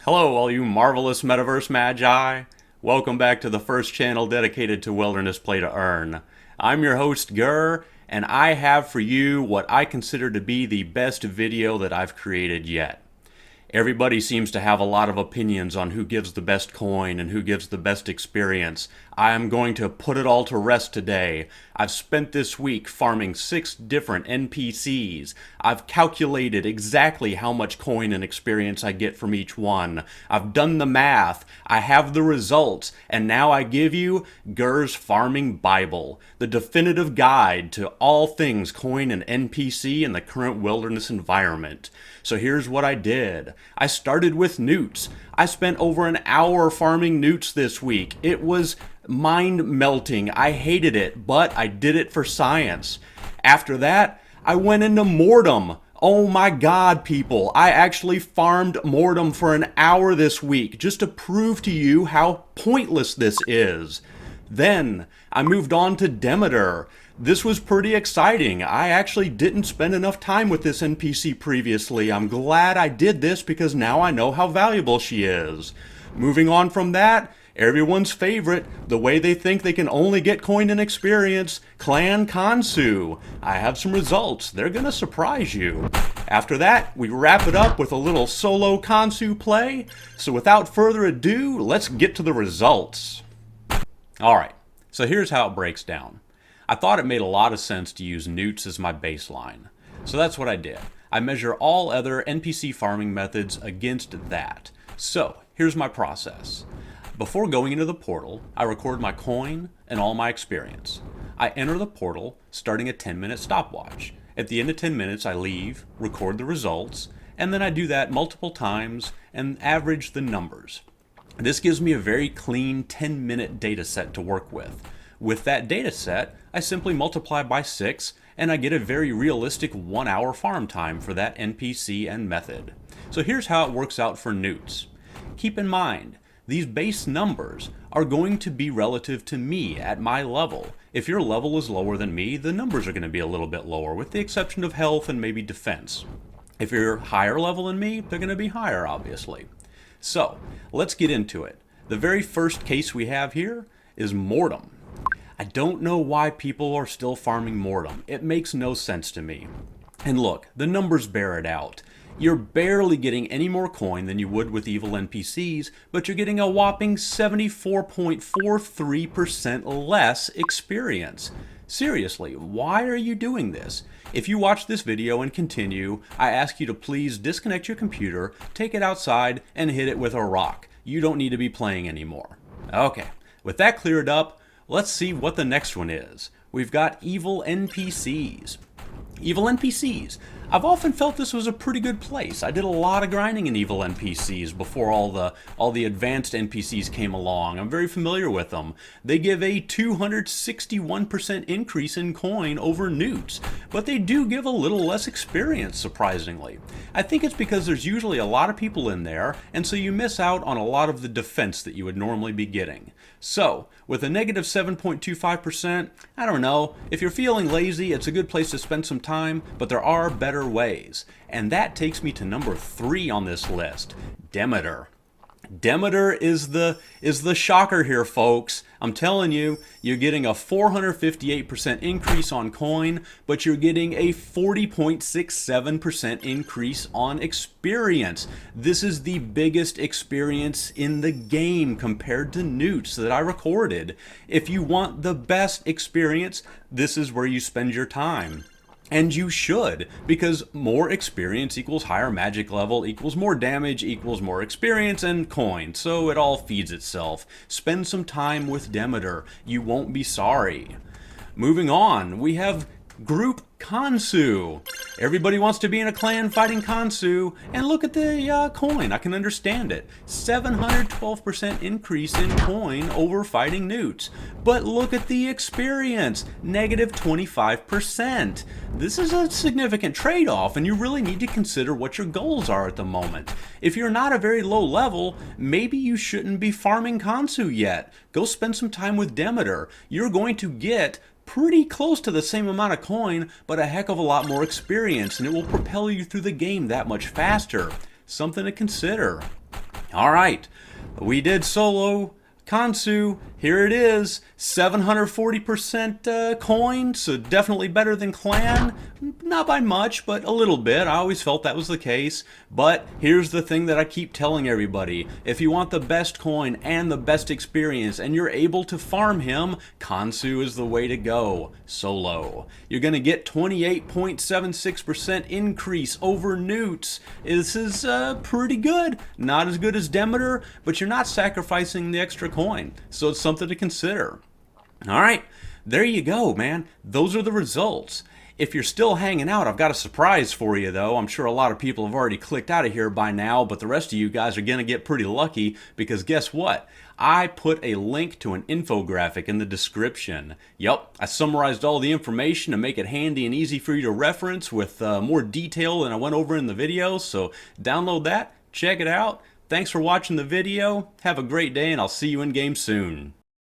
Hello, all you marvelous metaverse magi. Welcome back to the first channel dedicated to wilderness play to earn. I'm your host, GIR, and I have for you what I consider to be the best video that I've created yet. Everybody seems to have a lot of opinions on who gives the best coin and who gives the best experience. I am going to put it all to rest today. I've spent this week farming 6 different NPCs. I've calculated exactly how much coin and experience I get from each one. I've done the math. I have the results. And now I give you GIR's Farming Bible, the definitive guide to all things coin and NPC in the current wilderness environment. So here's what I did. I started with newts. I spent over an hour farming newts this week. It was mind-melting. I hated it, but I did it for science. After that, I went into Mortum. Oh my god, people. I actually farmed Mortum for an hour this week just to prove to you how pointless this is. Then, I moved on to Demeter. This was pretty exciting. I actually didn't spend enough time with this NPC previously. I'm glad I did this because now I know how valuable she is. Moving on from that, everyone's favorite, the way they think they can only get coin and experience, Clan Kansu. I have some results. They're gonna surprise you. After that, we wrap it up with a little solo Kansu play. So without further ado, let's get to the results. Alright, so here's how it breaks down. I thought it made a lot of sense to use newts as my baseline. So that's what I did. I measure all other NPC farming methods against that. So here's my process. Before going into the portal, I record my coin and all my experience. I enter the portal starting a 10-minute stopwatch. At the end of 10 minutes, I leave, record the results, and then I do that multiple times and average the numbers. This gives me a very clean 10-minute data set to work with. With that data set, I simply multiply by 6 and I get a very realistic 1-hour farm time for that NPC and method. So here's how it works out for newts. Keep in mind, these base numbers are going to be relative to me at my level. If your level is lower than me, the numbers are going to be a little bit lower, with the exception of health and maybe defense. If you're higher level than me, they're going to be higher, obviously. So let's get into it. The very first case we have here is Mortum. I don't know why people are still farming Mortum. It makes no sense to me. And look, the numbers bear it out. You're barely getting any more coin than you would with evil NPCs, but you're getting a whopping 74.43% less experience. Seriously, why are you doing this? If you watch this video and continue, I ask you to please disconnect your computer, take it outside, and hit it with a rock. You don't need to be playing anymore. Okay, with that cleared up, let's see what the next one is. We've got evil NPCs. Evil NPCs. I've often felt this was a pretty good place. I did a lot of grinding in evil NPCs before all the advanced NPCs came along. I'm very familiar with them. They give a 261% increase in coin over newts, but they do give a little less experience, surprisingly. I think it's because there's usually a lot of people in there, and so you miss out on a lot of the defense that you would normally be getting. So, with a negative 7.25%, I don't know, if you're feeling lazy, it's a good place to spend some time, but there are better ways. And that takes me to number 3 on this list, Demeter. Demeter is the shocker here, folks. I'm telling you, you're getting a 458% increase on coin, but you're getting a 40.67% increase on experience. This is the biggest experience in the game compared to newts that I recorded. If you want the best experience, this is where you spend your time. And you should, because more experience equals higher magic level, equals more damage, equals more experience and coin. So it all feeds itself. Spend some time with Demeter. You won't be sorry. Moving on, we have Group Kansu. Everybody wants to be in a clan fighting Kansu, and look at the coin. I can understand it. 712% increase in coin over fighting newts. But look at the experience, negative 25%. This is a significant trade-off, and you really need to consider what your goals are at the moment. If you're not a very low level, maybe you shouldn't be farming Kansu yet. Go spend some time with Demeter. You're going to get pretty close to the same amount of coin, but a heck of a lot more experience, and it will propel you through the game that much faster. Something to consider. All right, we did solo Kansu. Here it is, 740% coin, so definitely better than clan. Not by much, but a little bit. I always felt that was the case. But here's the thing that I keep telling everybody. If you want the best coin and the best experience and you're able to farm him, Kansu is the way to go, solo. You're going to get 28.76% increase over Newts. This is pretty good. Not as good as Demeter, but you're not sacrificing the extra coin. So it's something to consider. All right, there you go, man. Those are the results. If you're still hanging out, I've got a surprise for you, though. I'm sure a lot of people have already clicked out of here by now, but the rest of you guys are going to get pretty lucky because guess what? I put a link to an infographic in the description. Yup, I summarized all the information to make it handy and easy for you to reference with more detail than I went over in the video, so download that, check it out. Thanks for watching the video. Have a great day, and I'll see you in game soon.